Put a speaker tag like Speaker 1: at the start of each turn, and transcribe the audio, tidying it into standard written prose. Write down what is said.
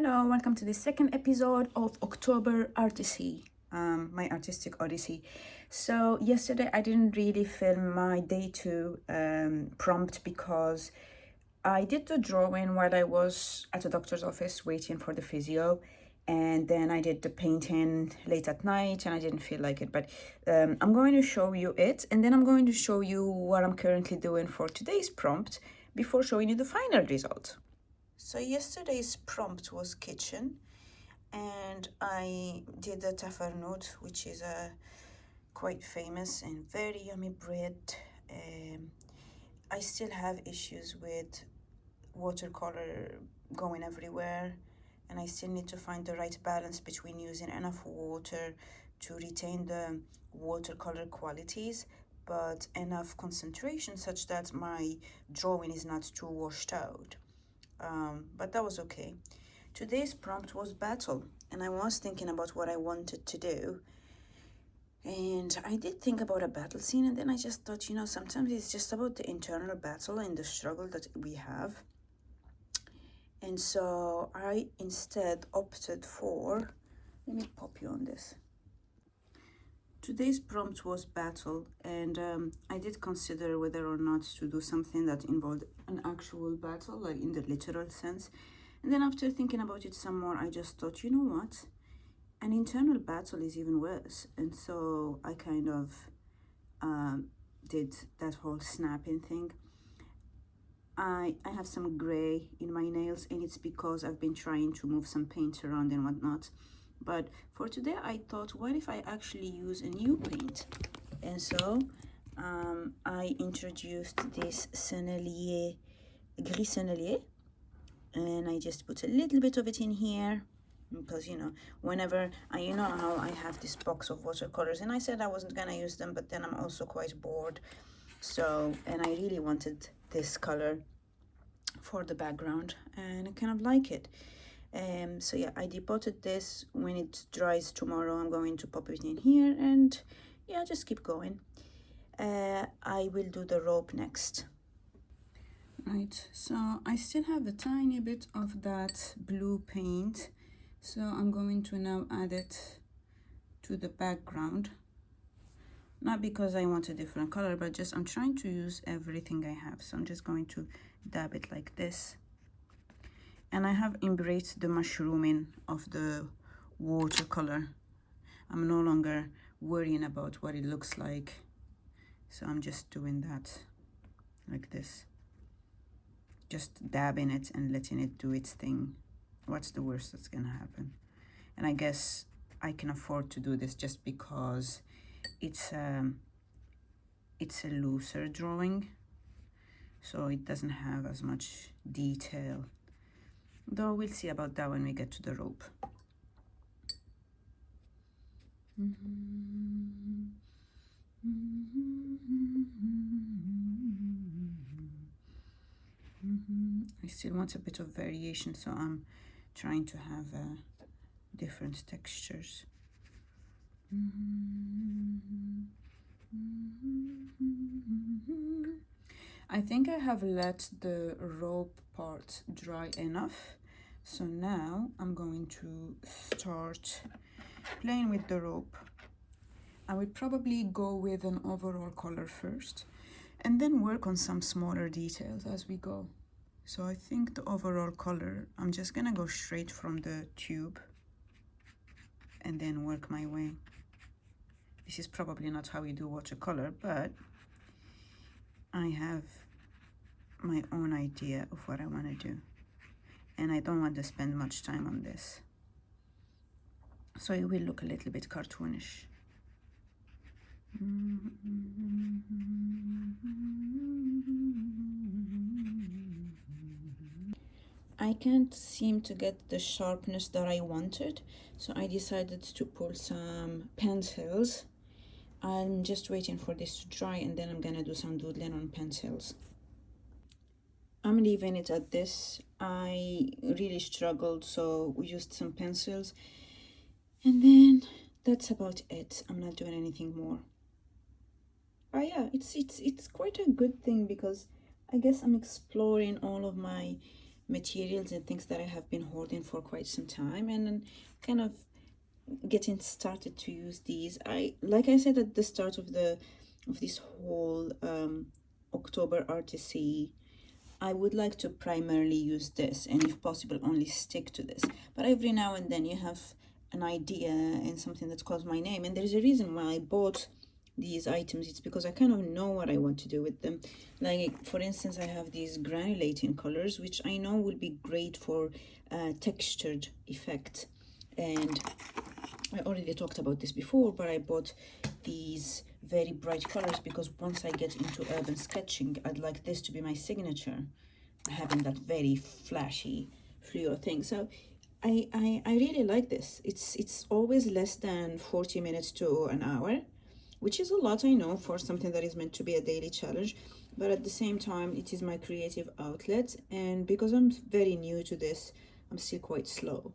Speaker 1: Hello, welcome to the second episode of October Artisy, my artistic odyssey. So yesterday I didn't really film my day two prompt because I did the drawing while I was at a doctor's office waiting for the physio, and then I did the painting late at night and I didn't feel like it. But I'm going to show you it, and then I'm going to show you what I'm currently doing for today's prompt before showing you the final result. So yesterday's prompt was kitchen, and I did the tafarnout, which is a quite famous and very yummy bread. I still have issues with watercolor going everywhere, and I still need to find the right balance between using enough water to retain the watercolor qualities, but enough concentration such that my drawing is not too washed out. But that was okay. Today's prompt was battle, and I was thinking about what I wanted to do. And I did think about a battle scene, and then I just thought, sometimes it's just about the internal battle and the struggle that we have. And so I instead opted for, let me pop you on this. Today's prompt was battle, and I did consider whether or not to do something that involved an actual battle, like in the literal sense. And then after thinking about it some more, I just thought, you know what? An internal battle is even worse. And so I kind of did that whole snapping thing. I have some gray in my nails, and it's because I've been trying to move some paint around and whatnot. But for today, I thought, what if I actually use a new paint? And so I introduced this Sennelier, Gris Sennelier, and I just put a little bit of it in here because whenever you know how I have this box of watercolors, and I said I wasn't gonna use them, but then I'm also quite bored, so, and I really wanted this color for the background, and I kind of like it. So yeah, I depotted this. When it dries tomorrow, I'm going to pop it in here, and yeah, just keep going. I will do the rope next. Right, so I still have a tiny bit of that blue paint, so I'm going to now add it to the background. Not because I want a different color, but just I'm trying to use everything I have. So I'm just going to dab it like this. And I have embraced the mushrooming of the watercolor. I'm no longer worrying about what it looks like. So I'm just doing that like this. Just dabbing it and letting it do its thing. What's the worst that's gonna happen? And I guess I can afford to do this just because it's a looser drawing, so it doesn't have as much detail, though we'll see about that when we get to the rope. I still want a bit of variation, so I'm trying to have different textures. I think I have let the rope part dry enough, so now I'm going to start playing with the rope. I would probably go with an overall color first and then work on some smaller details as we go. So I think the overall color, I'm just gonna go straight from the tube and then work my way. This is probably not how you do watercolor, but I have my own idea of what I want to do, and I don't want to spend much time on this, so it will look a little bit cartoonish. I can't seem to get the sharpness that I wanted, so I decided to pull some pencils. I'm just waiting for this to dry, and then I'm gonna do some doodling on pencils. I'm leaving it at this. I really struggled, so we used some pencils, and then that's about it. I'm not doing anything more. But yeah, it's quite a good thing because I guess I'm exploring all of my materials and things that I have been hoarding for quite some time, and then kind of getting started to use these. Like I said at the start of this whole October RTC, I would like to primarily use this, and if possible only stick to this, but every now and then you have an idea and something that calls my name, and there's a reason why I bought these items. It's because I kind of know what I want to do with them. Like, for instance, I have these granulating colors, which I know will be great for textured effect, and I already talked about this before, but I bought these very bright colors because once I get into urban sketching, I'd like this to be my signature, having that very flashy fluo thing. So I really like this. It's always less than 40 minutes to an hour, which is a lot, I know, for something that is meant to be a daily challenge, but at the same time, it is my creative outlet, and because I'm very new to this, I'm still quite slow.